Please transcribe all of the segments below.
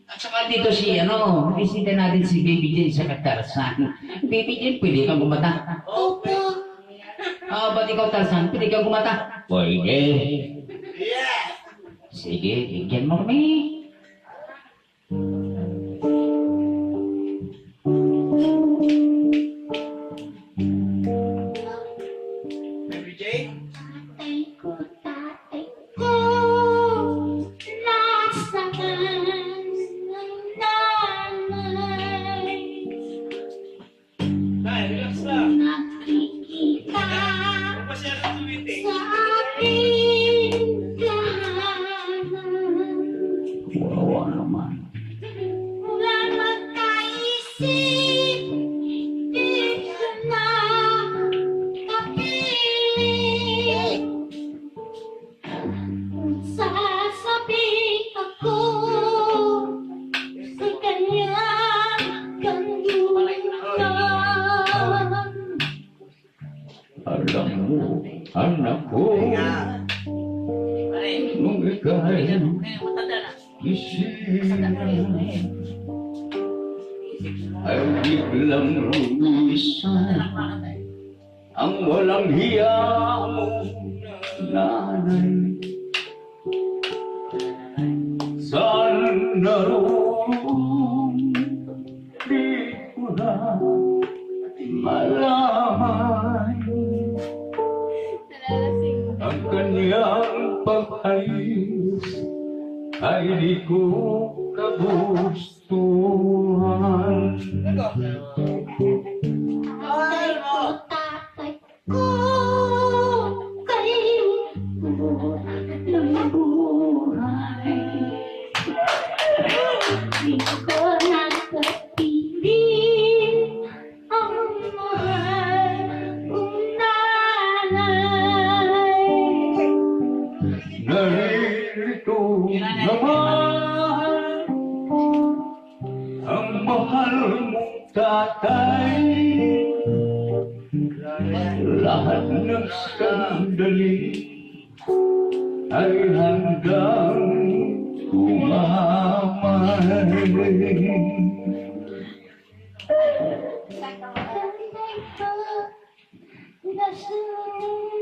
At saka dito si, bisita natin si Baby Jane sa Tarzan. Baby Jane, pwede kang kumata. Opo. Ba't ikaw, Tarzan? Pwede kang kumata? Pwede. Sige, bigyan mo kami. Baby Jane? Tatay ko, nasaan ang nanay? Nay, relax lang. Nagkikita Huwag masyadong tumiting. sa aking tahanan. Wawa naman. Mula magkaisip, di ka na kapiling. Sasabihin ako sa kanyang kandulan. Alam mo, anak ko, nung ika'y gising, ay biglang lumisan ang walang hiya mo, nanay. Saan naroon, di ko na malaman ang kanyang pag-ayos ay di ko kagustuhan. Tatay ko, kayo ng buhay. Di ko nagkapiling ang mahal kong nanay. Narito naman ang mahal mong tatay. Lahat ng sandali ay handang tumamay. Tatay ko, nasunanay.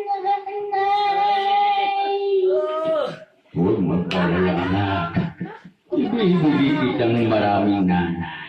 Huwag mag-alala, anak. Ibibigay kitang maraming nanay.